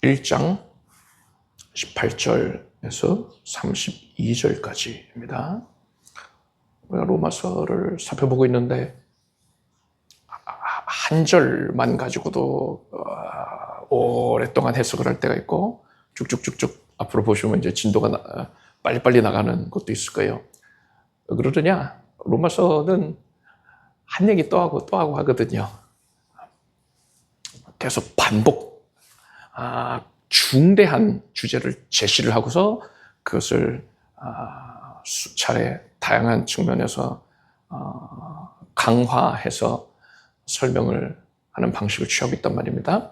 1장 18절에서 32절까지입니다. 우리가 로마서를 살펴보고 있는데 한 절만 가지고도 오랫동안 해석을 할 때가 있고 쭉쭉쭉쭉 앞으로 보시면 이제 진도가 빨리빨리 나가는 것도 있을 거예요. 왜 그러느냐? 로마서는 한 얘기 또 하고 또 하고 하거든요. 계속 반복, 중대한 주제를 제시를 하고서 그것을 수차례 다양한 측면에서 강화해서 설명을 하는 방식을 취하고 있단 말입니다.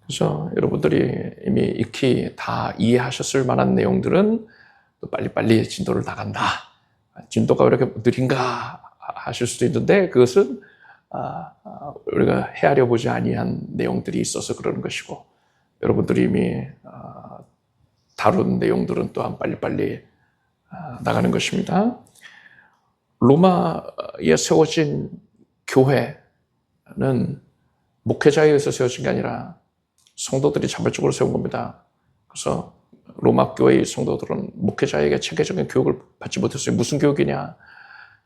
그래서 여러분들이 이미 익히 다 이해하셨을 만한 내용들은 또 빨리빨리 진도를 나간다. 진도가 왜 이렇게 느린가 하실 수도 있는데 그것은 우리가 헤아려 보지 아니한 내용들이 있어서 그러는 것이고 여러분들이 이미 다룬 내용들은 또한 빨리빨리 나가는 것입니다. 로마에 세워진 교회는 목회자에 의해서 세워진 게 아니라 성도들이 자발적으로 세운 겁니다. 그래서 로마 교회의 성도들은 목회자에게 체계적인 교육을 받지 못했어요. 무슨 교육이냐?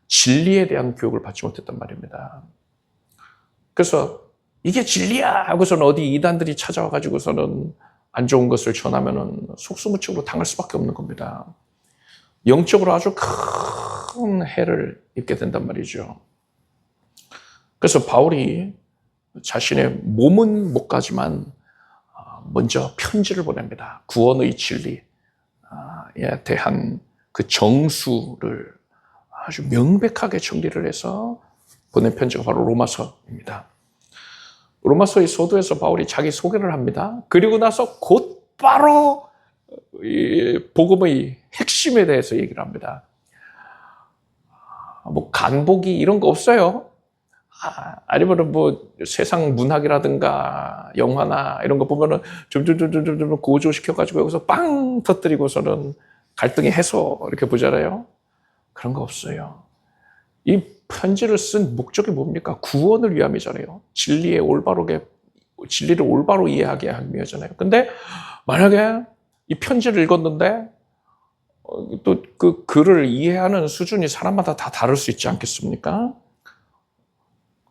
진리에 대한 교육을 받지 못했단 말입니다. 그래서 이게 진리야 하고서는 어디 이단들이 찾아와 가지고서는 안 좋은 것을 전하면은 속수무책으로 당할 수밖에 없는 겁니다. 영적으로 아주 큰 해를 입게 된단 말이죠. 그래서 바울이 자신의 몸은 못 가지만 먼저 편지를 보냅니다. 구원의 진리에 대한 그 정수를 아주 명백하게 정리를 해서 보낸 편지가 바로 로마서입니다. 로마서의 서두에서 바울이 자기 소개를 합니다. 그리고 나서 곧바로 이 복음의 핵심에 대해서 얘기를 합니다. 뭐 간보기 이런 거 없어요. 아니면은 뭐 세상 문학이라든가 영화나 이런 거 보면은 점점 고조시켜가지고 여기서 빵 터뜨리고서는 갈등이 해소 이렇게 보잖아요. 그런 거 없어요. 이 편지를 쓴 목적이 뭡니까? 구원을 위함이잖아요. 진리를 올바로 이해하게 하기 위하잖아요. 근데 만약에 이 편지를 읽었는데 또 그 글을 이해하는 수준이 사람마다 다 다를 수 있지 않겠습니까?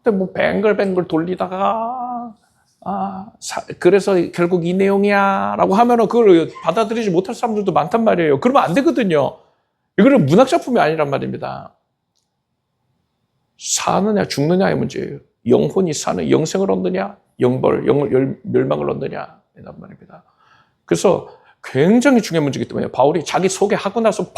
근데 뭐 뱅글뱅글 돌리다가 그래서 결국 이 내용이야 라고 하면은 그걸 받아들이지 못할 사람들도 많단 말이에요. 그러면 안 되거든요. 이거는 문학작품이 아니란 말입니다. 사느냐 죽느냐의 문제예요. 영혼이 사는 영생을 얻느냐 멸망을 얻느냐 이란 말입니다. 그래서 굉장히 중요한 문제이기 때문에 바울이 자기 소개하고 나서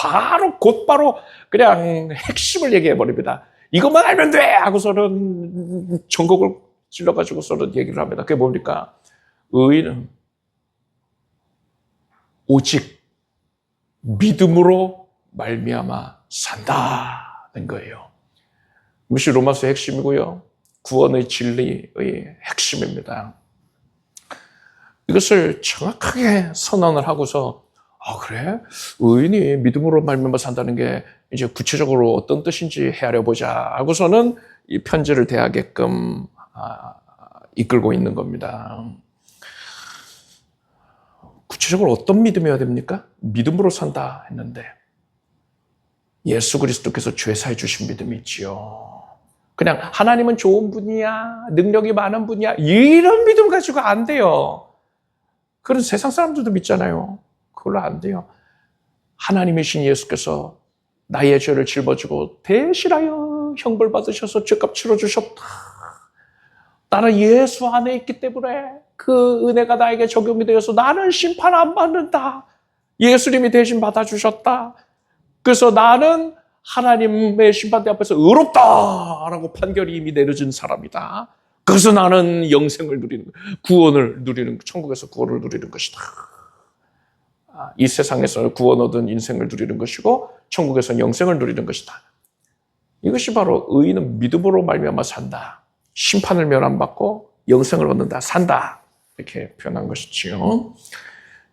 곧바로 그냥 핵심을 얘기해 버립니다. 이것만 알면 돼 하고서는 전곡을 찔러가지고서는 얘기를 합니다. 그게 뭡니까? 의인은 오직 믿음으로 말미암아 산다는 거예요. 이것이 로마서의 핵심이고요. 구원의 진리의 핵심입니다. 이것을 정확하게 선언을 하고서 그래? 의인이 믿음으로 말미암아 산다는 게 이제 구체적으로 어떤 뜻인지 헤아려 보자 하고서는 이 편지를 대하게끔 이끌고 있는 겁니다. 구체적으로 어떤 믿음이어야 됩니까? 믿음으로 산다 했는데 예수 그리스도께서 죄사해 주신 믿음이 있지요. 그냥 하나님은 좋은 분이야, 능력이 많은 분이야 이런 믿음 가지고 안 돼요. 그런 세상 사람들도 믿잖아요. 그걸로 안 돼요. 하나님이신 예수께서 나의 죄를 짊어지고 대신하여 형벌 받으셔서 죄값 치러주셨다. 나는 예수 안에 있기 때문에 그 은혜가 나에게 적용이 되어서 나는 심판 안 받는다. 예수님이 대신 받아주셨다. 그래서 나는 하나님의 심판대 앞에서 의롭다라고 판결이 이미 내려진 사람이다. 그래서 나는 영생을 누리는, 천국에서 구원을 누리는 것이다. 이 세상에서 구원 얻은 인생을 누리는 것이고 천국에서는 영생을 누리는 것이다. 이것이 바로 의인은 믿음으로 말미암아 산다. 심판을 면함받고 영생을 얻는다. 산다. 이렇게 표현한 것이지요.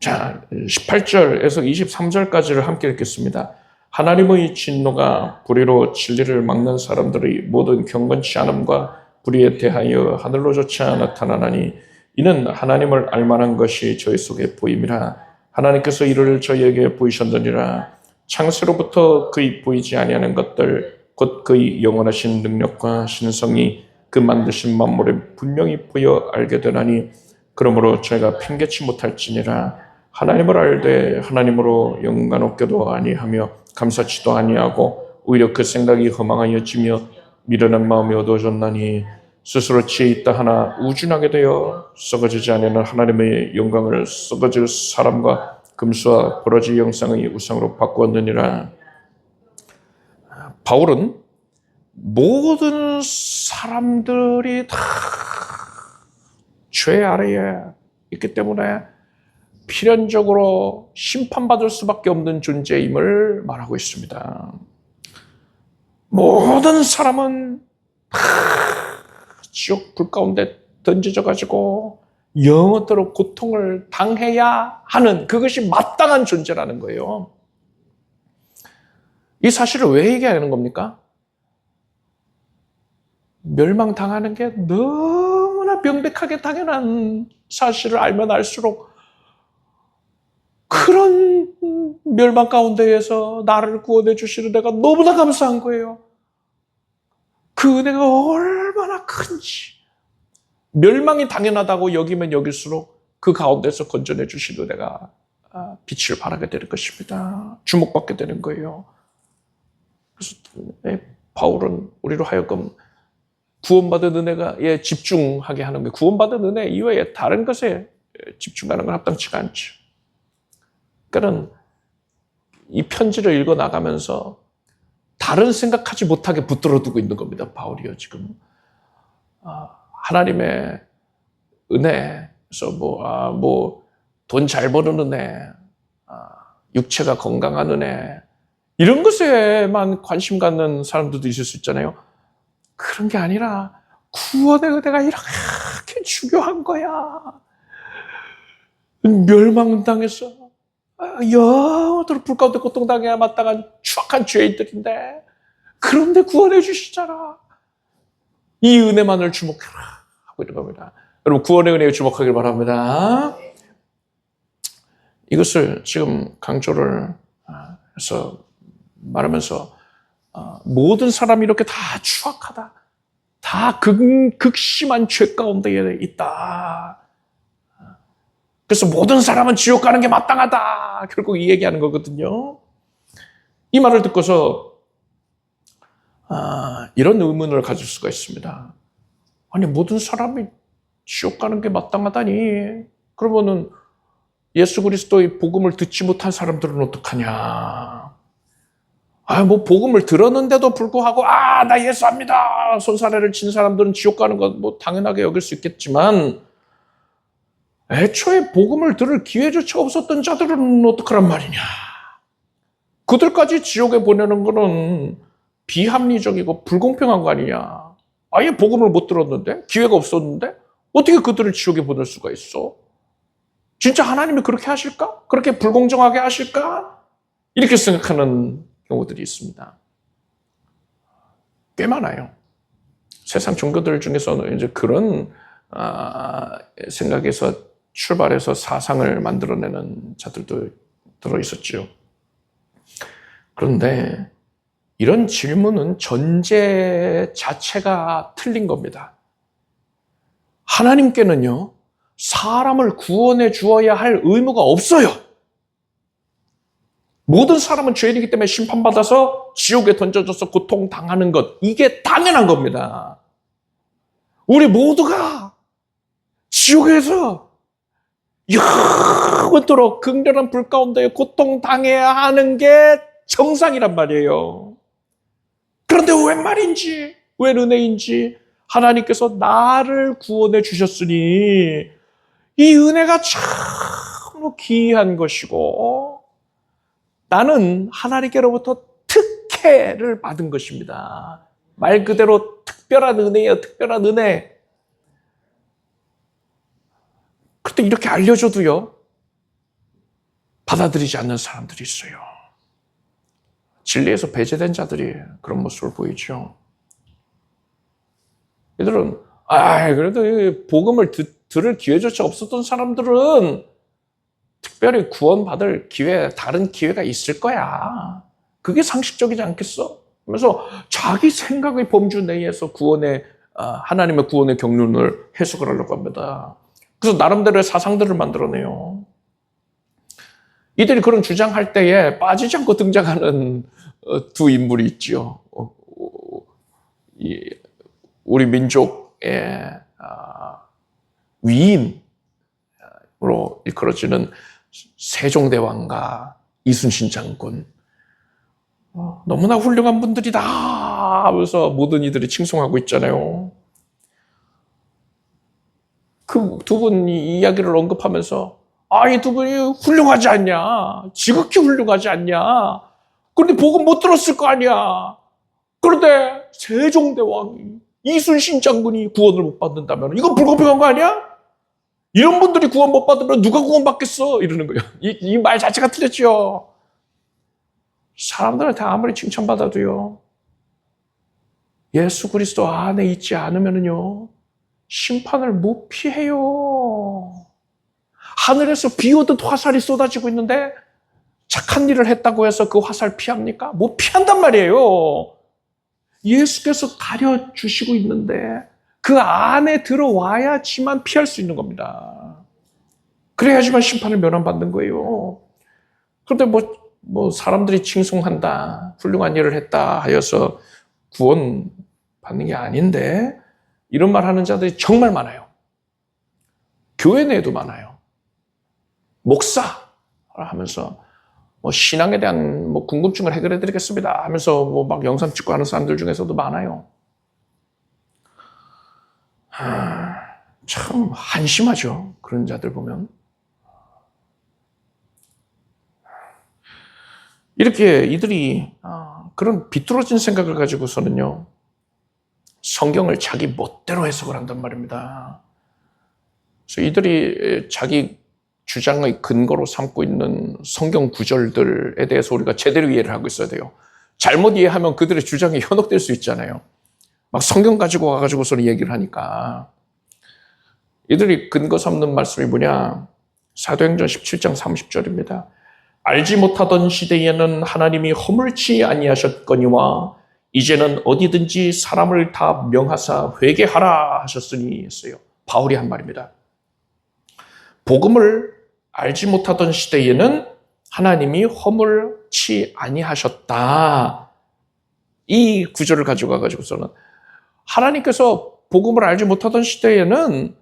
자, 18절에서 23절까지를 함께 읽겠습니다. 하나님의 진노가 불의로 진리를 막는 사람들의 모든 경건치 않음과 불의에 대하여 하늘로조차 나타나나니 이는 하나님을 알만한 것이 저희 속에 보임이라. 하나님께서 이를 저희에게 보이셨느니라. 창세로부터 그의 보이지 아니하는 것들 곧 그의 영원하신 능력과 신성이 그 만드신 만물에 분명히 보여 알게 되나니 그러므로 저희가 핑계치 못할지니라. 하나님을 알되 하나님으로 영광 얻게도 아니하며 감사치도 아니하고 오히려 그 생각이 허망하여지며 미련한 마음이 어두워졌나니 스스로 지혜 있다 하나 우준하게 되어 썩어지지 아니하는 하나님의 영광을 썩어질 사람과 금수와 버러지 형상의 우상으로 바꾸었느니라. 바울은 모든 사람들이 다 죄 아래에 있기 때문에 필연적으로 심판받을 수밖에 없는 존재임을 말하고 있습니다. 모든 사람은 지옥 불 가운데 던져져 가지고 영원토록 고통을 당해야 하는 그것이 마땅한 존재라는 거예요. 이 사실을 왜 얘기하는 겁니까? 멸망당하는 게 너무나 명백하게 당연한 사실을 알면 알수록 그런 멸망 가운데에서 나를 구원해 주시는 데가 너무나 감사한 거예요. 그 은혜가 얼마나 큰지. 멸망이 당연하다고 여기면 여길수록 그 가운데서 건져내 주신 은혜가 빛을 발하게 되는 것입니다. 주목받게 되는 거예요. 그래서 바울은 우리로 하여금 구원받은 은혜에 집중하게 하는 거예요. 구원받은 은혜 이외에 다른 것에 집중하는 건 합당치가 않죠. 그러니까 이 편지를 읽어 나가면서 다른 생각하지 못하게 붙들어 두고 있는 겁니다. 바울이요 지금 하나님의 은혜, 그래서 돈 잘 버는 은혜, 육체가 건강한 은혜 이런 것에만 관심 갖는 사람들도 있을 수 있잖아요. 그런 게 아니라 구원의 은혜가 이렇게 중요한 거야. 멸망당해서 영원토록 불 가운데 고통당해야 마땅한 추악한 죄인들인데 그런데 구원해 주시잖아. 이 은혜만을 주목해라 하고 있는 겁니다. 여러분 구원의 은혜에 주목하길 바랍니다. 이것을 지금 강조를 해서 말하면서 모든 사람이 이렇게 다 추악하다. 다 극심한 죄 가운데 있다. 그래서 모든 사람은 지옥 가는 게 마땅하다. 결국 이 얘기하는 거거든요. 이 말을 듣고서 이런 의문을 가질 수가 있습니다. 아니 모든 사람이 지옥 가는 게 마땅하다니 그러면은 예수 그리스도의 복음을 듣지 못한 사람들은 어떡하냐. 복음을 들었는데도 불구하고 나 예수 합니다. 손사래를 친 사람들은 지옥 가는 건 당연하게 여길 수 있겠지만 애초에 복음을 들을 기회조차 없었던 자들은 어떡하란 말이냐. 그들까지 지옥에 보내는 거는 비합리적이고 불공평한 거 아니냐. 아예 복음을 못 들었는데 기회가 없었는데 어떻게 그들을 지옥에 보낼 수가 있어? 진짜 하나님이 그렇게 하실까? 그렇게 불공정하게 하실까? 이렇게 생각하는 경우들이 있습니다. 꽤 많아요. 세상 종교들 중에서는 이제 그런 생각에서 출발해서 사상을 만들어내는 자들도 들어 있었죠. 그런데 이런 질문은 전제 자체가 틀린 겁니다. 하나님께는요, 사람을 구원해 주어야 할 의무가 없어요. 모든 사람은 죄인이기 때문에 심판받아서 지옥에 던져져서 고통당하는 것, 이게 당연한 겁니다. 우리 모두가 지옥에서 영원토록 극렬한 불 가운데 고통당해야 하는 게 정상이란 말이에요. 그런데 웬 말인지, 웬 은혜인지 하나님께서 나를 구원해 주셨으니 이 은혜가 참으로 기이한 것이고 나는 하나님께로부터 특혜를 받은 것입니다. 말 그대로 특별한 은혜예요. 특별한 은혜. 그런데 이렇게 알려줘도요, 받아들이지 않는 사람들이 있어요. 진리에서 배제된 자들이 그런 모습을 보이죠. 이들은 그래도 이 복음을 들을 기회조차 없었던 사람들은 특별히 구원받을 다른 기회가 있을 거야. 그게 상식적이지 않겠어? 그래서 자기 생각의 범주 내에서 하나님의 구원의 경륜을 해석을 하려고 합니다. 그래서 나름대로의 사상들을 만들어내요. 이들이 그런 주장할 때에 빠지지 않고 등장하는 두 인물이 있죠. 우리 민족의 위인으로 일컬어지는 세종대왕과 이순신 장군. 너무나 훌륭한 분들이다 하면서 모든 이들이 칭송하고 있잖아요. 그 두 분이 이야기를 언급하면서 이 두 분이 훌륭하지 않냐, 지극히 훌륭하지 않냐, 그런데 복음 못 들었을 거 아니야. 그런데 세종대왕이, 이순신 장군이 구원을 못 받는다면 이건 불공평한 거 아니야? 이런 분들이 구원 못 받으면 누가 구원 받겠어? 이러는 거예요. 이 말 자체가 틀렸죠. 사람들한테 아무리 칭찬받아도요, 예수 그리스도 안에 있지 않으면요 심판을 못 피해요. 하늘에서 비 오듯 화살이 쏟아지고 있는데 착한 일을 했다고 해서 그 화살 피합니까? 못 피한단 말이에요. 예수께서 가려주시고 있는데 그 안에 들어와야지만 피할 수 있는 겁니다. 그래야지만 심판을 면함받는 거예요. 그런데 뭐 사람들이 칭송한다, 훌륭한 일을 했다 하여서 구원 받는 게 아닌데, 이런 말 하는 자들이 정말 많아요. 교회 내에도 많아요. 목사 하면서 신앙에 대한 궁금증을 해결해 드리겠습니다 하면서 막 영상 찍고 하는 사람들 중에서도 많아요. 참 한심하죠. 그런 자들 보면. 이렇게 이들이 그런 비뚤어진 생각을 가지고서는요, 성경을 자기 멋대로 해석을 한단 말입니다. 그래서 이들이 자기 주장의 근거로 삼고 있는 성경 구절들에 대해서 우리가 제대로 이해를 하고 있어야 돼요. 잘못 이해하면 그들의 주장이 현혹될 수 있잖아요. 막 성경 가지고 와가지고서는 얘기를 하니까. 이들이 근거 삼는 말씀이 뭐냐? 사도행전 17장 30절입니다. 알지 못하던 시대에는 하나님이 허물치 아니하셨거니와 이제는 어디든지 사람을 다 명하사 회개하라 하셨으니 했어요. 바울이 한 말입니다. 복음을 알지 못하던 시대에는 하나님이 허물치 아니하셨다. 이 구절을 가지고 가지고서는 하나님께서 복음을 알지 못하던 시대에는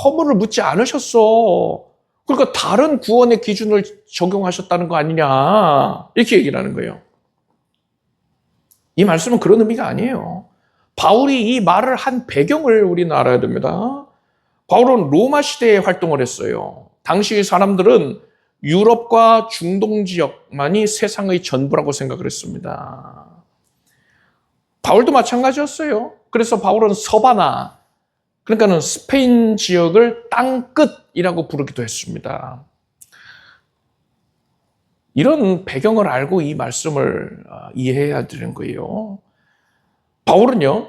허물을 묻지 않으셨어. 그러니까 다른 구원의 기준을 적용하셨다는 거 아니냐, 이렇게 얘기를 하는 거예요. 이 말씀은 그런 의미가 아니에요. 바울이 이 말을 한 배경을 우리는 알아야 됩니다. 바울은 로마 시대에 활동을 했어요. 당시 사람들은 유럽과 중동 지역만이 세상의 전부라고 생각을 했습니다. 바울도 마찬가지였어요. 그래서 바울은 서바나, 그러니까는 스페인 지역을 땅끝이라고 부르기도 했습니다. 이런 배경을 알고 이 말씀을 이해해야 되는 거예요. 바울은요,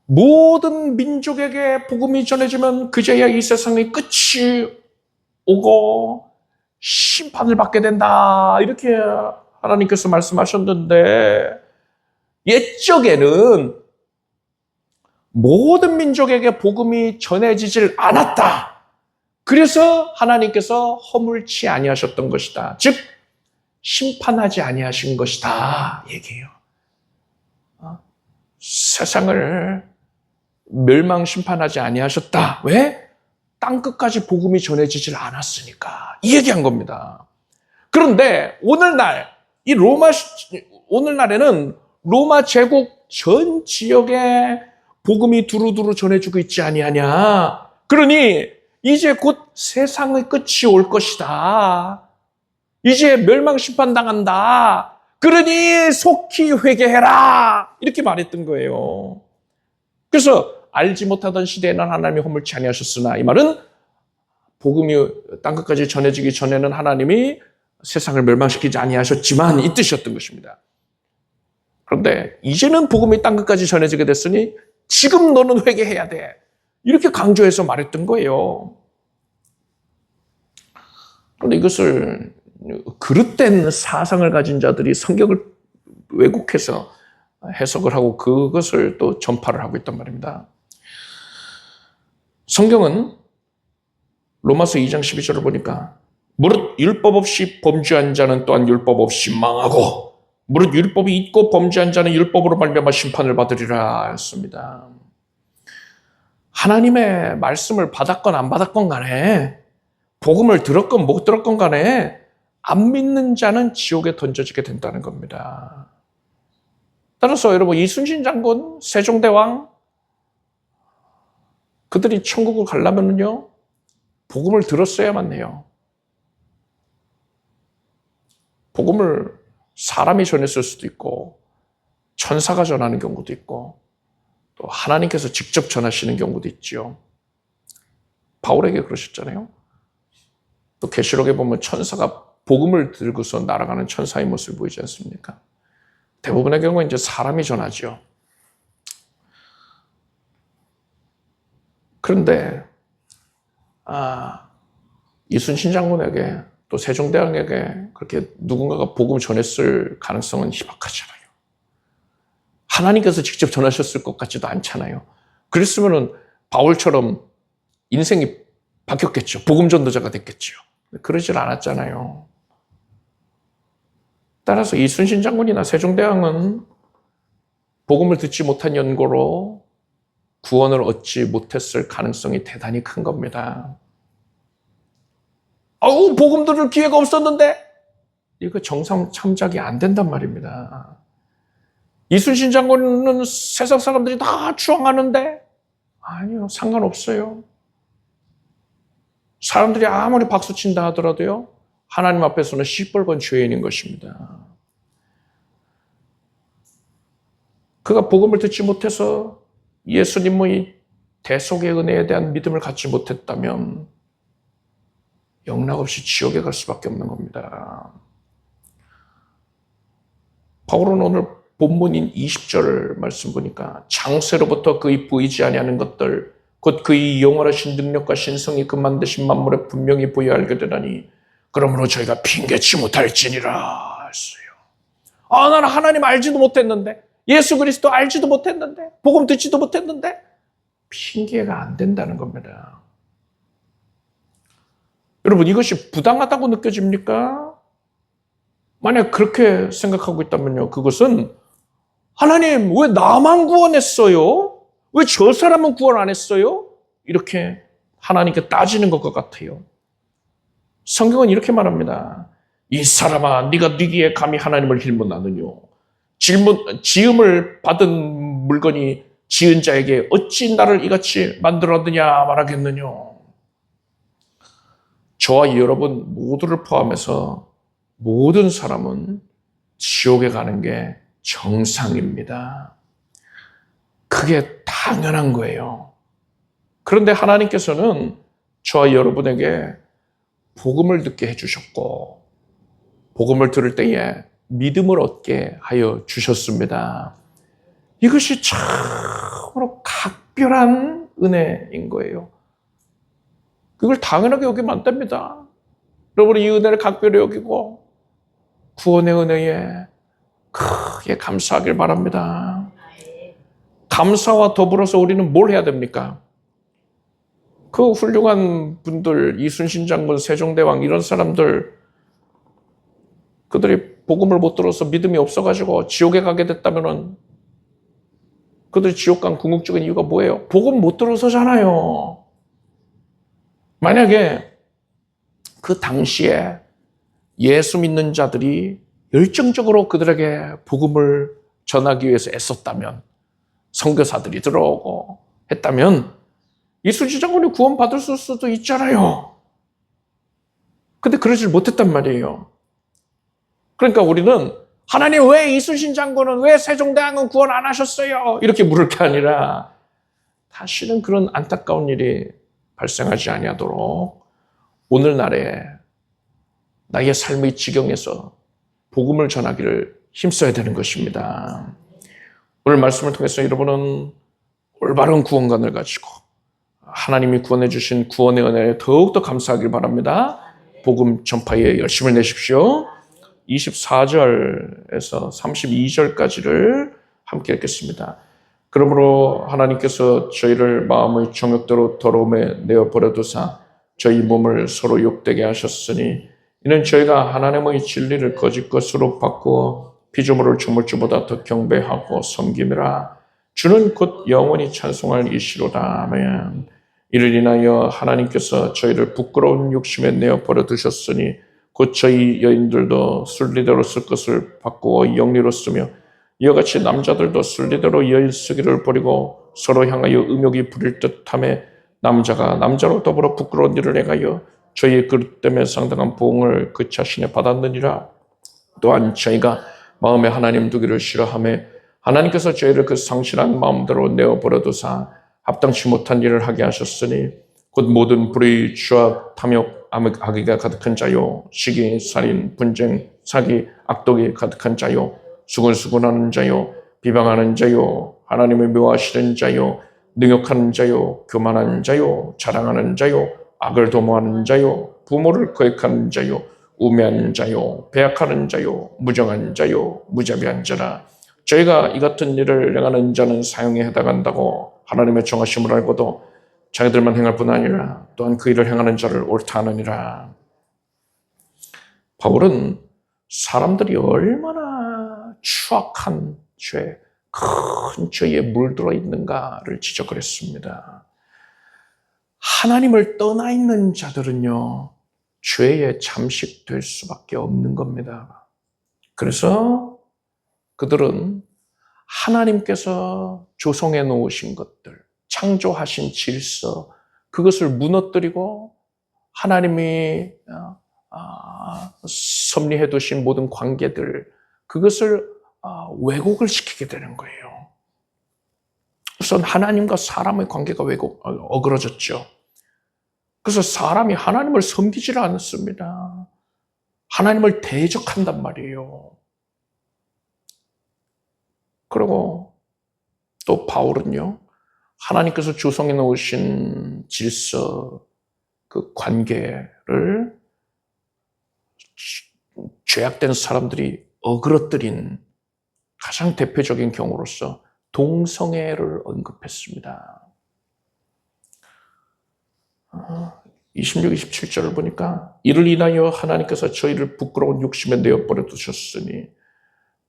모든 민족에게 복음이 전해지면 그제야 이 세상의 끝이 오고 심판을 받게 된다, 이렇게 하나님께서 말씀하셨는데, 옛적에는 모든 민족에게 복음이 전해지질 않았다. 그래서 하나님께서 허물치 아니하셨던 것이다. 즉 심판하지 아니하신 것이다 얘기해요. 세상을 멸망 심판하지 아니하셨다. 왜? 땅끝까지 복음이 전해지질 않았으니까. 이 얘기한 겁니다. 그런데 오늘날에는 로마 제국 전 지역에 복음이 두루두루 전해지고 있지 아니하냐. 그러니 이제 곧 세상의 끝이 올 것이다. 이제 멸망심판 당한다. 그러니 속히 회개해라. 이렇게 말했던 거예요. 그래서 알지 못하던 시대에는 하나님이 허물치 아니하셨으나, 이 말은 복음이 땅끝까지 전해지기 전에는 하나님이 세상을 멸망시키지 아니하셨지만 이 뜻이었던 것입니다. 그런데 이제는 복음이 땅끝까지 전해지게 됐으니 지금 너는 회개해야 돼. 이렇게 강조해서 말했던 거예요. 그런데 이것을 그릇된 사상을 가진 자들이 성경을 왜곡해서 해석을 하고 그것을 또 전파를 하고 있단 말입니다. 성경은 로마서 2장 12절을 보니까 무릇 율법 없이 범죄한 자는 또한 율법 없이 망하고 무릇 율법이 있고 범죄한 자는 율법으로 말미암아 심판을 받으리라 했습니다. 하나님의 말씀을 받았건 안 받았건 간에 복음을 들었건 못 들었건 간에 안 믿는 자는 지옥에 던져지게 된다는 겁니다. 따라서 여러분 이순신 장군, 세종대왕 그들이 천국을 가려면요 복음을 들었어야만 해요. 복음을 사람이 전했을 수도 있고 천사가 전하는 경우도 있고 또 하나님께서 직접 전하시는 경우도 있죠. 바울에게 그러셨잖아요. 또 계시록에 보면 천사가 복음을 들고서 날아가는 천사의 모습을 보이지 않습니까? 대부분의 경우는 이제 사람이 전하죠. 그런데 이순신 장군에게 또 세종대왕에게 그렇게 누군가가 복음을 전했을 가능성은 희박하잖아요. 하나님께서 직접 전하셨을 것 같지도 않잖아요. 그랬으면 바울처럼 인생이 바뀌었겠죠. 복음 전도자가 됐겠죠. 그러질 않았잖아요. 따라서 이순신 장군이나 세종대왕은 복음을 듣지 못한 연고로 구원을 얻지 못했을 가능성이 대단히 큰 겁니다. 복음 들을 기회가 없었는데 이거 정상 참작이 안 된단 말입니다. 이순신 장군은 세상 사람들이 다 추앙하는데 아니요, 상관없어요. 사람들이 아무리 박수친다 하더라도요 하나님 앞에서는 시뻘건 죄인인 것입니다. 그가 복음을 듣지 못해서 예수님의 대속의 은혜에 대한 믿음을 갖지 못했다면 영락없이 지옥에 갈 수밖에 없는 겁니다. 바울은 오늘 본문인 20절 말씀 보니까 장세로부터 그의 보이지 아니하는 것들 곧 그의 영원하신 능력과 신성이 그 만드신 만물에 분명히 보여 알게 되나니 그러므로 저희가 핑계치 못할지니라 했어요. 나는 하나님 알지도 못했는데 예수 그리스도 알지도 못했는데 복음 듣지도 못했는데 핑계가 안 된다는 겁니다. 여러분 이것이 부당하다고 느껴집니까? 만약 그렇게 생각하고 있다면요 그것은 하나님 왜 나만 구원했어요? 왜 저 사람은 구원 안 했어요? 이렇게 하나님께 따지는 것과 같아요. 성경은 이렇게 말합니다. 이 사람아 네가 네기에 감히 하나님을 질문하느뇨. 지음을 받은 물건이 지은 자에게 어찌 나를 이같이 만들었느냐 말하겠느뇨. 저와 여러분 모두를 포함해서 모든 사람은 지옥에 가는 게 정상입니다. 그게 당연한 거예요. 그런데 하나님께서는 저와 여러분에게 복음을 듣게 해주셨고 복음을 들을 때에 믿음을 얻게 하여 주셨습니다. 이것이 참으로 각별한 은혜인 거예요. 그걸 당연하게 여기면 안 됩니다. 여러분 이 은혜를 각별히 여기고 구원의 은혜에 크게 감사하길 바랍니다. 감사와 더불어서 우리는 뭘 해야 됩니까? 그 훌륭한 분들, 이순신 장군, 세종대왕 이런 사람들 그들이 복음을 못 들어서 믿음이 없어가지고 지옥에 가게 됐다면은 그들이 지옥 간 궁극적인 이유가 뭐예요? 복음 못 들어서잖아요. 만약에 그 당시에 예수 믿는 자들이 열정적으로 그들에게 복음을 전하기 위해서 애썼다면 선교사들이 들어오고 했다면 이순신 장군이 구원받을 수도 있잖아요. 근데 그러질 못했단 말이에요. 그러니까 우리는 하나님 왜 이순신 장군은 왜 세종대왕은 구원 안 하셨어요? 이렇게 물을 게 아니라 다시는 그런 안타까운 일이 발생하지 아니하도록 오늘날에 나의 삶의 지경에서 복음을 전하기를 힘써야 되는 것입니다. 오늘 말씀을 통해서 여러분은 올바른 구원관을 가지고 하나님이 구원해 주신 구원의 은혜에 더욱더 감사하길 바랍니다. 복음 전파에 열심을 내십시오. 24절에서 32절까지를 함께 읽겠습니다. 그러므로 하나님께서 저희를 마음의 정욕대로 더러움에 내어버려두사 저희 몸을 서로 욕되게 하셨으니 이는 저희가 하나님의 진리를 거짓 것으로 바꾸어 피조물을 조물주보다 더 경배하고 섬김이라. 주는 곧 영원히 찬송할 이시로다. 아멘. 이를 인하여 하나님께서 저희를 부끄러운 욕심에 내어버려 두셨으니 곧 저희 여인들도 순리대로 쓸 것을 바꾸어 영리로 쓰며 이와 같이 남자들도 순리대로 여인 쓰기를 버리고 서로 향하여 음욕이 부릴 듯하며 남자가 남자로 더불어 부끄러운 일을 행하여 저희의 그릇 때문에 상당한 보응을 그 자신에 받았느니라. 또한 저희가 마음에 하나님 두기를 싫어하며 하나님께서 저희를 그 상실한 마음대로 내어버려두사 합당치 못한 일을 하게 하셨으니 곧 모든 불의, 추악, 탐욕, 악의가 가득한 자요 시기, 살인, 분쟁, 사기, 악독이 가득한 자요 수근수근하는 자요 비방하는 자요 하나님을 묘하시는 자요 능욕하는 자요 교만하는 자요 자랑하는 자요 악을 도모하는 자요 부모를 거역하는 자요 우매한 자요 배약하는 자요 무정한 자요 무자비한 자라. 저희가 이 같은 일을 행하는 자는 사형에 해당한다고 하나님의 정하심을 알고도 자기들만 행할 뿐 아니라 또한 그 일을 행하는 자를 옳다 하느니라. 바울은 사람들이 얼마나 추악한 죄, 큰 죄에 물들어 있는가를 지적을 했습니다. 하나님을 떠나 있는 자들은요, 죄에 잠식될 수밖에 없는 겁니다. 그래서 그들은 하나님께서 조성해 놓으신 것들, 창조하신 질서, 그것을 무너뜨리고 하나님이 섭리해 두신 모든 관계들, 그것을 왜곡을 시키게 되는 거예요. 우선 하나님과 사람의 관계가 어그러졌죠. 그래서 사람이 하나님을 섬기지를 않습니다. 하나님을 대적한단 말이에요. 그리고 또 바울은요, 하나님께서 조성해 놓으신 질서, 그 관계를 죄악된 사람들이 어그러뜨린 가장 대표적인 경우로서 동성애를 언급했습니다. 26, 27절을 보니까 이를 인하여 하나님께서 저희를 부끄러운 욕심에 내어버려 두셨으니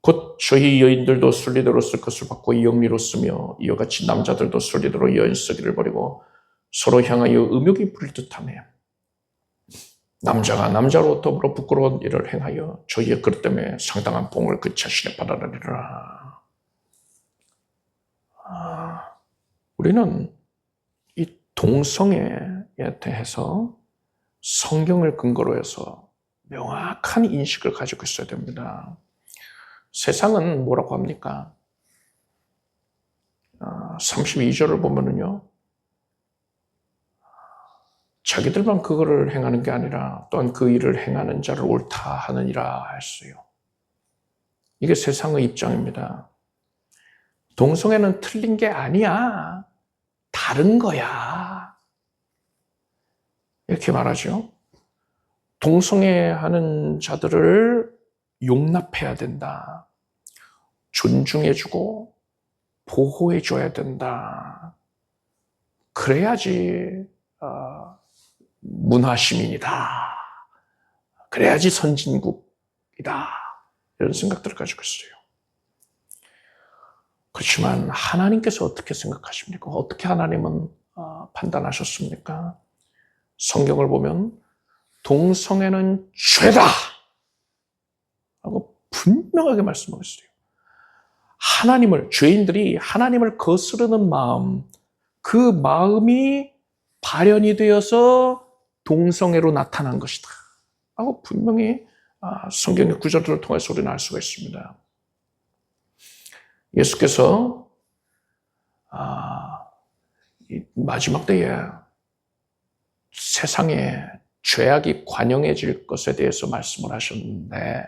곧 저희 여인들도 순리대로 쓸 것을 받고 영리로 쓰며 이와 같이 남자들도 순리대로 여인 쓰기를 버리고 서로 향하여 음욕이 부릴 듯하며 남자가 남자로 더불어 부끄러운 일을 행하여 저희의 그릇 때문에 상당한 봉을 그 자신에 받아내리라. 우리는 이 동성애에 대해서 성경을 근거로 해서 명확한 인식을 가지고 있어야 됩니다. 세상은 뭐라고 합니까? 32절을 보면은요, 자기들만 그거를 행하는 게 아니라 또한 그 일을 행하는 자를 옳다 하느니라 했어요. 이게 세상의 입장입니다. 동성애는 틀린 게 아니야. 다른 거야. 이렇게 말하죠. 동성애하는 자들을 용납해야 된다. 존중해주고 보호해줘야 된다. 그래야지 문화시민이다. 그래야지 선진국이다. 이런 생각들을 가지고 있어요. 그렇지만 하나님께서 어떻게 생각하십니까? 어떻게 하나님은 판단하셨습니까? 성경을 보면 동성애는 죄다! 하고 분명하게 말씀하고 있어요. 죄인들이 하나님을 거스르는 마음, 그 마음이 발현이 되어서 동성애로 나타난 것이다. 하고 분명히 성경의 구절들을 통해서 우리는 알 수가 있습니다. 예수께서 마지막 때에 세상에 죄악이 관영해질 것에 대해서 말씀을 하셨는데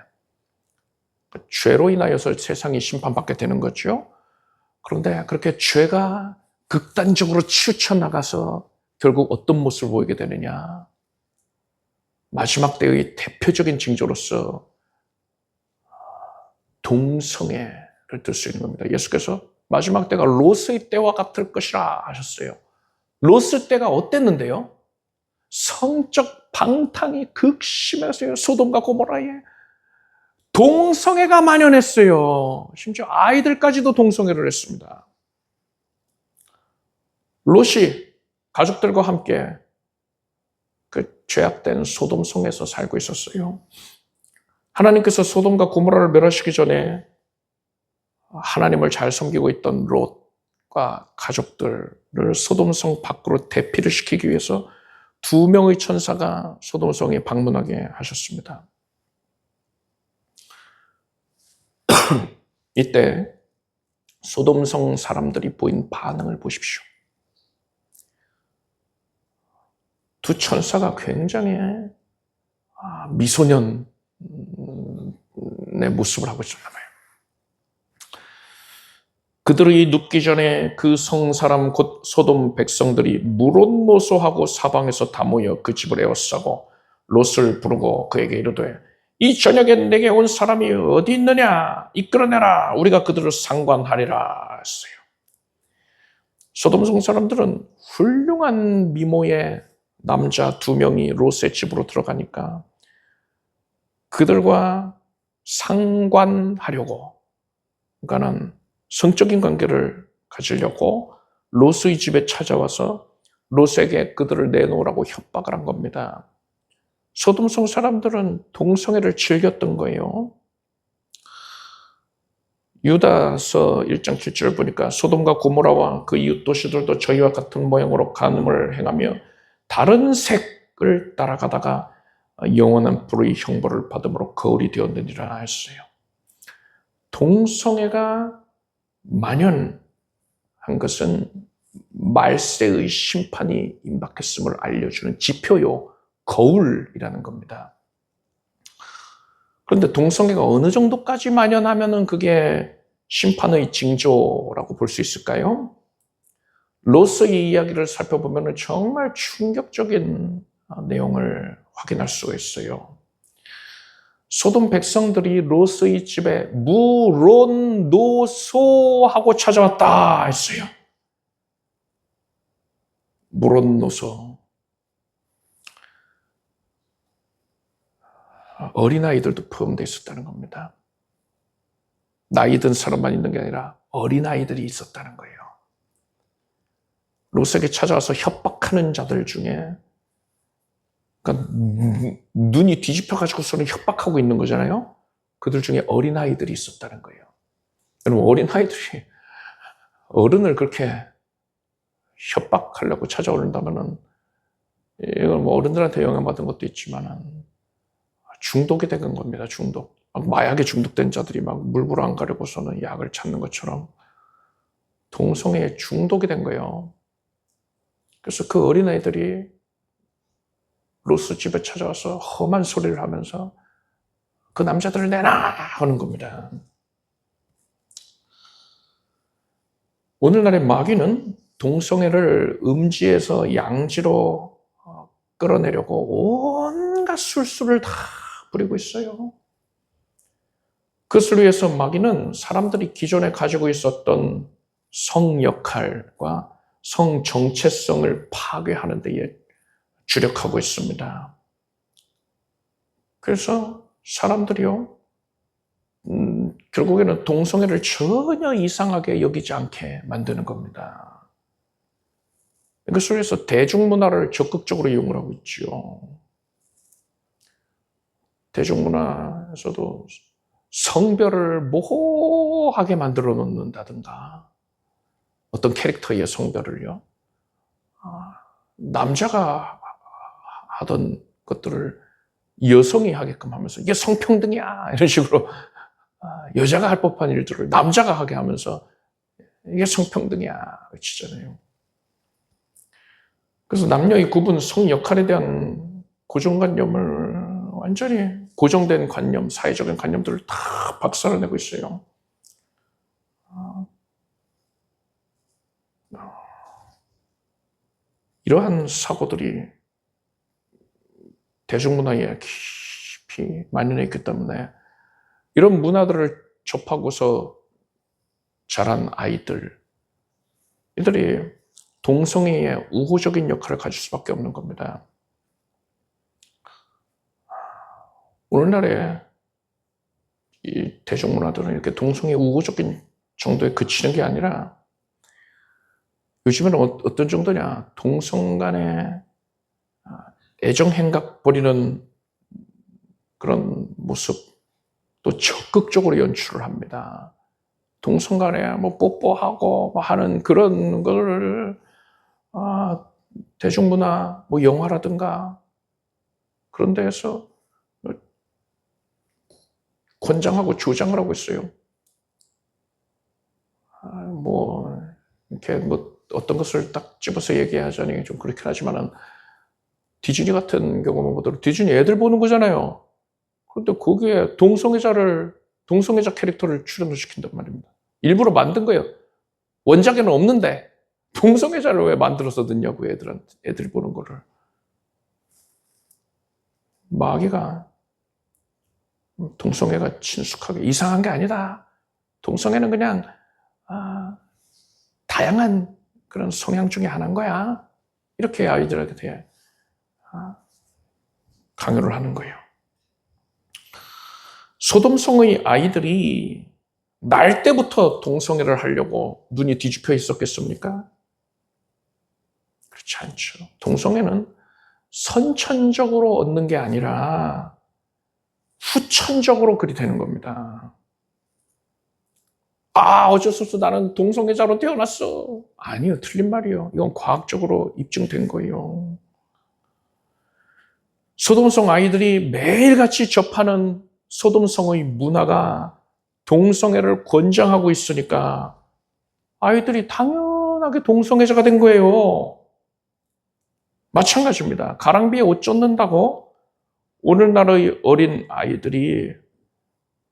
죄로 인하여서 세상이 심판받게 되는 거죠. 그런데 그렇게 죄가 극단적으로 치우쳐 나가서 결국 어떤 모습을 보이게 되느냐. 마지막 때의 대표적인 징조로서 동성애를 들 수 있는 겁니다. 예수께서 마지막 때가 롯의 때와 같을 것이라 하셨어요. 롯의 때가 어땠는데요? 성적 방탕이 극심했어요. 소돔과 고모라에 동성애가 만연했어요. 심지어 아이들까지도 동성애를 했습니다. 롯이 가족들과 함께 그 죄악된 소돔성에서 살고 있었어요. 하나님께서 소돔과 고모라를 멸하시기 전에 하나님을 잘 섬기고 있던 롯과 가족들을 소돔성 밖으로 대피를 시키기 위해서 2명의 천사가 소돔성에 방문하게 하셨습니다. 이때 소돔성 사람들이 보인 반응을 보십시오. 2 천사가 굉장히 미소년의 모습을 하고 있었나 봐요. 그들이 눕기 전에 그 성 사람 곧 소돔 백성들이 물온노소하고 사방에서 다 모여 그 집을 에워싸고 롯을 부르고 그에게 이르되 이 저녁에 내게 온 사람이 어디 있느냐 이끌어내라 우리가 그들을 상관하리라 했어요. 소돔성 사람들은 훌륭한 미모의 남자 2명이 롯의 집으로 들어가니까 그들과 상관하려고, 그러니까는 성적인 관계를 가지려고 롯의 집에 찾아와서 롯에게 그들을 내놓으라고 협박을 한 겁니다. 소돔성 사람들은 동성애를 즐겼던 거예요. 유다서 1장 7절을 보니까 소돔과 고모라와 그 이웃 도시들도 저희와 같은 모양으로 간음을 행하며 다른 색을 따라가다가 영원한 불의 형벌을 받음으로 거울이 되었느니라 했어요. 동성애가 만연한 것은 말세의 심판이 임박했음을 알려주는 지표요, 거울이라는 겁니다. 그런데 동성애가 어느 정도까지 만연하면 그게 심판의 징조라고 볼 수 있을까요? 롯의 이야기를 살펴보면 정말 충격적인 내용을 확인할 수가 있어요. 소돔 백성들이 롯의 집에 물온노소하고 찾아왔다 했어요. 물온노소. 어린아이들도 포함되어 있었다는 겁니다. 나이 든 사람만 있는 게 아니라 어린아이들이 있었다는 거예요. 롯에게 찾아와서 협박하는 자들 중에, 그러니까 눈이 뒤집혀가지고서는 협박하고 있는 거잖아요. 그들 중에 어린아이들이 있었다는 거예요. 여러분, 어린아이들이 어른을 그렇게 협박하려고 찾아오는다면은, 이건 뭐 어른들한테 영향받은 것도 있지만은, 중독이 된 겁니다, 중독. 마약에 중독된 자들이 막 물불 안 가려고서는 약을 찾는 것처럼 동성애에 중독이 된 거예요. 그래서 그 어린아이들이 롯의 집에 찾아와서 험한 소리를 하면서 그 남자들을 내놔 하는 겁니다. 오늘날의 마귀는 동성애를 음지에서 양지로 끌어내려고 온갖 술수를 다 부리고 있어요. 그것을 위해서 마귀는 사람들이 기존에 가지고 있었던 성 역할과 성 정체성을 파괴하는 데에 주력하고 있습니다. 그래서 사람들이요, 결국에는 동성애를 전혀 이상하게 여기지 않게 만드는 겁니다. 그것을 위해서 대중문화를 적극적으로 이용을 하고 있죠. 대중문화에서도 성별을 모호하게 만들어 놓는다든가, 어떤 캐릭터의 성별을요, 남자가 하던 것들을 여성이 하게끔 하면서 이게 성평등이야 이런 식으로 여자가 할 법한 일들을 남자가 하게 하면서 이게 성평등이야 그러잖아요. 그래서 남녀의 구분, 성 역할에 대한 고정관념을 완전히 고정된 관념, 사회적인 관념들을 다 박살을 내고 있어요. 이러한 사고들이 대중문화에 깊이 만연해 있기 때문에 이런 문화들을 접하고서 자란 아이들, 이들이 동성애의 우호적인 역할을 가질 수밖에 없는 겁니다. 오늘날에 이 대중문화들은 이렇게 동성애 우호적인 정도에 그치는 게 아니라 요즘에는 어떤 정도냐, 동성 간의 애정행각 벌이는 그런 모습도 적극적으로 연출을 합니다. 동성 간에 뭐 뽀뽀하고 뭐 하는 그런 걸 대중문화, 뭐 영화라든가 그런 데에서 권장하고 주장을 하고 있어요. 뭐 이렇게 뭐 어떤 것을 딱 집어서 얘기하자니 좀 그렇긴 하지만은 디즈니 같은 경우만 보더라도 디즈니 애들 보는 거잖아요. 그런데 거기에 동성애자 캐릭터를 출연을 시킨단 말입니다. 일부러 만든 거예요. 원작에는 없는데 동성애자를 왜 만들어서 넣냐고, 애들이 보는 거를. 마귀가 동성애가 친숙하게 이상한 게 아니다. 동성애는 그냥 다양한 그런 성향 중에 하나인 거야. 이렇게 아이들에게 대해 강요를 하는 거예요. 소돔성의 아이들이 날 때부터 동성애를 하려고 눈이 뒤집혀 있었겠습니까? 그렇지 않죠. 동성애는 선천적으로 얻는 게 아니라 후천적으로 그리 되는 겁니다. 어쩔 수 없어. 나는 동성애자로 태어났어. 아니요, 틀린 말이에요. 이건 과학적으로 입증된 거예요. 소돔성 아이들이 매일같이 접하는 소돔성의 문화가 동성애를 권장하고 있으니까 아이들이 당연하게 동성애자가 된 거예요. 마찬가지입니다. 가랑비에 옷 젖는다고 오늘날의 어린 아이들이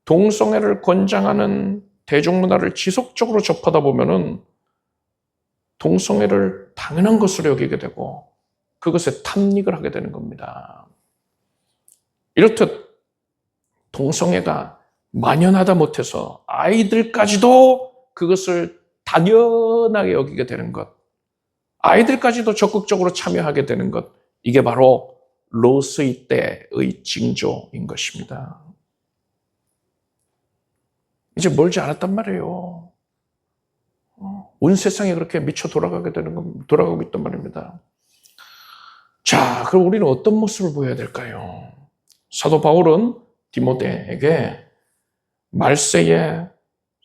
동성애를 권장하는 대중문화를 지속적으로 접하다 보면은 동성애를 당연한 것으로 여기게 되고 그것에 탐닉을 하게 되는 겁니다. 이렇듯 동성애가 만연하다 못해서 아이들까지도 그것을 당연하게 여기게 되는 것, 아이들까지도 적극적으로 참여하게 되는 것, 이게 바로 로스의 때의 징조인 것입니다. 이제 멀지 않았단 말이에요. 온 세상이 그렇게 미쳐 돌아가고 있단 말입니다. 자, 그럼 우리는 어떤 모습을 보여야 될까요? 사도 바울은 디모데에게 말세에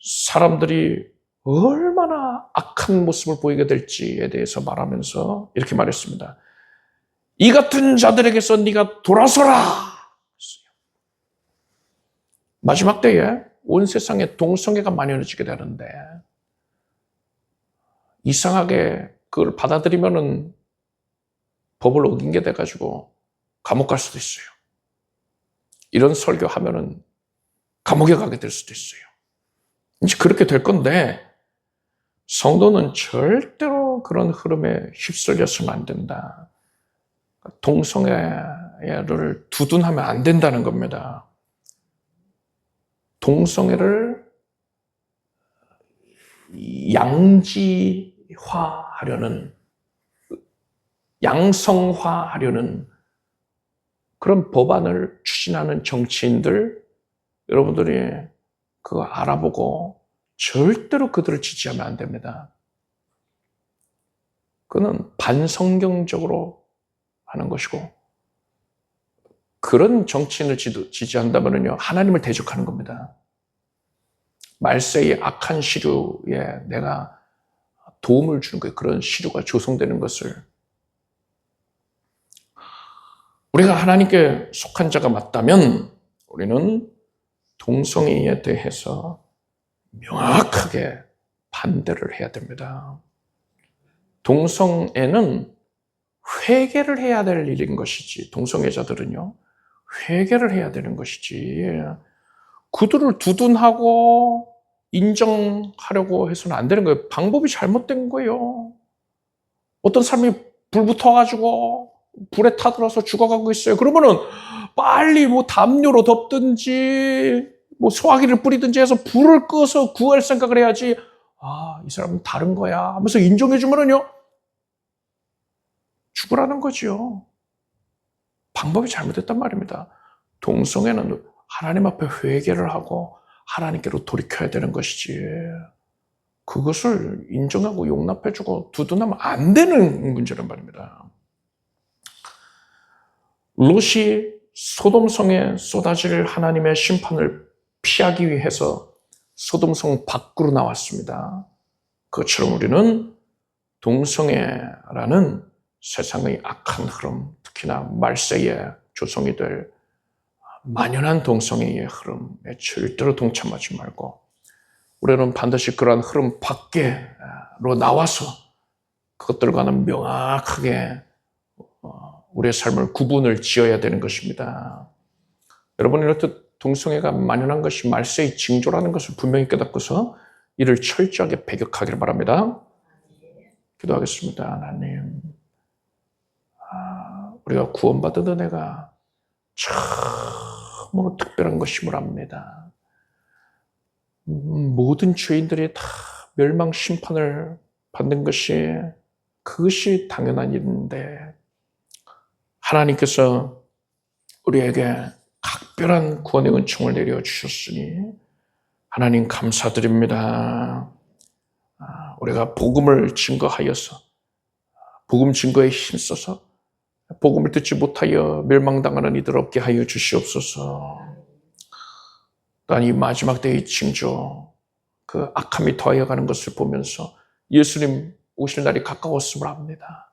사람들이 얼마나 악한 모습을 보이게 될지에 대해서 말하면서 이렇게 말했습니다. 이 같은 자들에게서 네가 돌아서라. 마지막 때에 온 세상에 동성애가 만연해지게 되는데 이상하게 그걸 받아들이면은 법을 어긴 게 돼가지고 감옥 갈 수도 있어요. 이런 설교하면은 감옥에 가게 될 수도 있어요. 이제 그렇게 될 건데 성도는 절대로 그런 흐름에 휩쓸려서는 안 된다. 동성애를 두둔하면 안 된다는 겁니다. 동성애를 양성화하려는 그런 법안을 추진하는 정치인들, 여러분들이 그거 알아보고 절대로 그들을 지지하면 안 됩니다. 그는 반성경적으로 하는 것이고, 그런 정치인을 지지한다면요, 하나님을 대적하는 겁니다. 말세의 악한 시류에 내가 도움을 주는 거예요. 그런 시류가 조성되는 것을. 우리가 하나님께 속한 자가 맞다면 우리는 동성애에 대해서 명확하게 반대를 해야 됩니다. 동성애는 회개를 해야 될 일인 것이지, 동성애자들은요, 회개를 해야 되는 것이지, 그들을 두둔하고 인정하려고 해서는 안 되는 거예요. 방법이 잘못된 거예요. 어떤 사람이 불 붙어가지고 불에 타들어서 죽어가고 있어요. 그러면은 빨리 뭐 담요로 덮든지 뭐 소화기를 뿌리든지 해서 불을 꺼서 구할 생각을 해야지. 아, 이 사람은 다른 거야 하면서 인정해주면은요, 죽으라는 거죠. 방법이 잘못됐단 말입니다. 동성애는 하나님 앞에 회개를 하고 하나님께로 돌이켜야 되는 것이지, 그것을 인정하고 용납해주고 두둔하면 안 되는 문제란 말입니다. 롯이 소돔성에 쏟아질 하나님의 심판을 피하기 위해서 소돔성 밖으로 나왔습니다. 그것처럼 우리는 동성애라는 세상의 악한 흐름, 특히나 말세의 조성이 될 만연한 동성애의 흐름에 절대로 동참하지 말고, 우리는 반드시 그러한 흐름 밖으로 나와서 그것들과는 명확하게 우리의 삶을 구분을 지어야 되는 것입니다. 여러분, 이렇듯 동성애가 만연한 것이 말세의 징조라는 것을 분명히 깨닫고서 이를 철저하게 배격하기를 바랍니다. 기도하겠습니다. 하나님, 우리가 구원받은 은혜가 참으로 특별한 것임을 압니다. 모든 죄인들이 다 멸망 심판을 받는 것이, 그것이 당연한 일인데 하나님께서 우리에게 각별한 구원의 은총을 내려주셨으니 하나님 감사드립니다. 우리가 복음을 증거하여서, 복음 증거에 힘써서 복음을 듣지 못하여 멸망당하는 이들 없게 하여 주시옵소서. 또한 이 마지막 때의 징조, 그 악함이 더하여가는 것을 보면서 예수님 오실 날이 가까웠음을 압니다.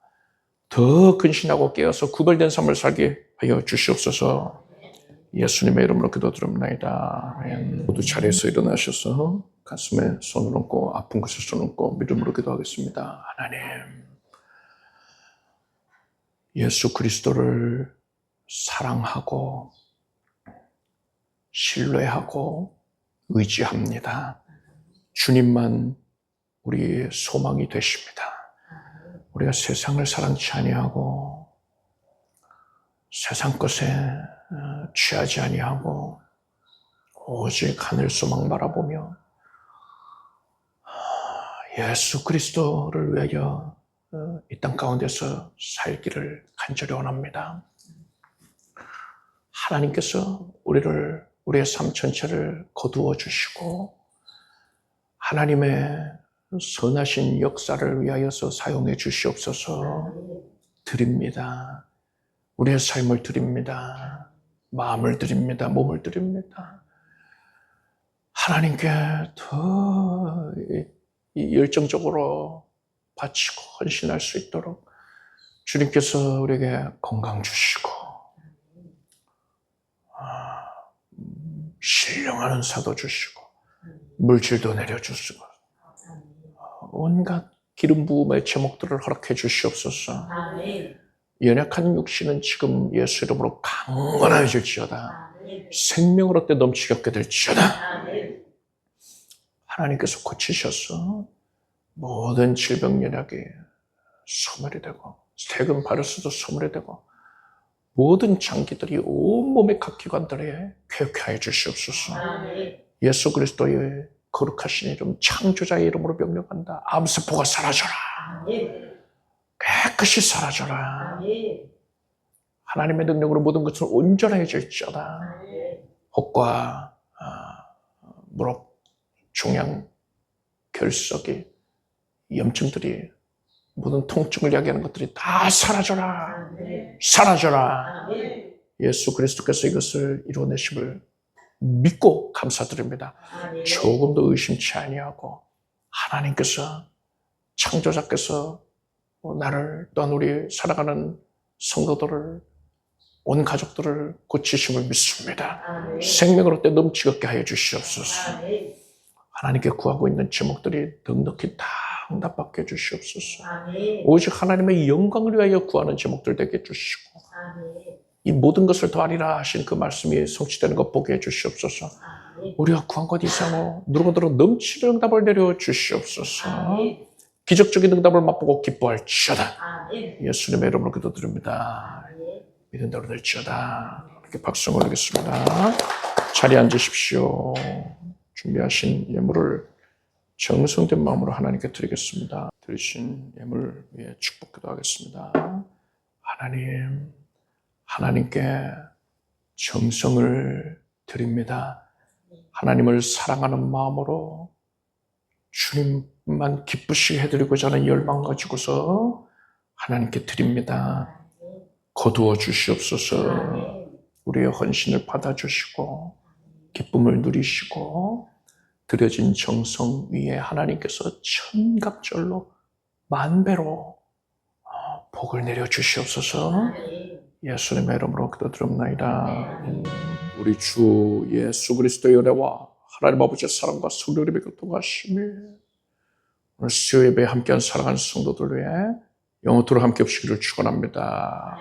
더 근신하고 깨어서 구별된 삶을 살게 하여 주시옵소서. 예수님의 이름으로 기도드립니다. 모두 자리에서 일어나셔서 가슴에 손을 얹고 아픈 곳에 손을 얹고 믿음으로 기도하겠습니다. 하나님, 예수 그리스도를 사랑하고 신뢰하고 의지합니다. 주님만 우리의 소망이 되십니다. 우리가 세상을 사랑치 아니하고 세상 것에 취하지 아니하고 오직 하늘 소망 바라보며 예수 그리스도를 위하여 이 땅 가운데서 살기를 간절히 원합니다. 하나님께서 우리의 삶 전체를 거두어 주시고 하나님의 선하신 역사를 위하여서 사용해 주시옵소서. 드립니다. 우리의 삶을 드립니다. 마음을 드립니다. 몸을 드립니다. 하나님께 더 열정적으로 바치고 헌신할 수 있도록 주님께서 우리에게 건강 주시고 신령한 사도 주시고 물질도 내려주시고 온갖 기름 부음의 제목들을 허락해 주시옵소서. 연약한 육신은 지금 예수 이름으로 강건해질지어다. 생명을 얻되 넘치게 얻게 될지어다. 하나님께서 고치셔서 모든 질병 연약이 소멸이 되고 세금 바르스도 소멸이 되고 모든 장기들이 온몸의 각 기관들에 쾌쾌 하여 주시옵소서. 예수 그리스도의 거룩하신 이름, 창조자의 이름으로 명령한다. 암세포가 사라져라. 깨끗이 사라져라. 하나님의 능력으로 모든 것은 온전해질지어다. 혹과 무릎, 종양, 결석이, 염증들이, 모든 통증을 야기하는 것들이 다 사라져라. 사라져라. 예수 그리스도께서 이것을 이루어내심을 믿고 감사드립니다. 조금도 의심치 아니하고 하나님께서, 창조자께서 나를 또한 우리 살아가는 성도들을, 온 가족들을 고치심을 믿습니다. 생명을 얻되 넘치게 하여 주시옵소서. 하나님께 구하고 있는 제목들이 넉넉히 다 응답받게 해주시옵소서. 오직 하나님의 영광을 위하여 구하는 제목들 되게 해주시고 이 모든 것을 더하리라 하신 그 말씀이 성취되는 것 보게 해주시옵소서. 우리가 구한 것 이상으로 누구더러 넘치는 응답을 내려 주시옵소서. 기적적인 응답을 맛보고 기뻐할지어다. 예수님의 이름으로 기도드립니다. 믿은 대로 될지어다. 이렇게 박수 올리겠습니다. 자리에 앉으십시오. 준비하신 예물을 정성된 마음으로 하나님께 드리겠습니다. 드리신 예물 위에 축복 기도하겠습니다. 하나님, 하나님께 정성을 드립니다. 하나님을 사랑하는 마음으로 주님만 기쁘시게 해드리고자 하는 열망 가지고서 하나님께 드립니다. 거두어 주시옵소서. 우리의 헌신을 받아주시고 기쁨을 누리시고 드려진 정성 위에 하나님께서 천갑절로 만배로 복을 내려 주시옵소서. 예수님의 이름으로 기도드립나이다. 우리 주 예수 그리스도의 은혜와 하나님 아버지의 사랑과 성령님의 교통하심이 오늘 수요 예배에 함께한 사랑하는 성도들 위해 영원토록 함께 없으기를 축원합니다.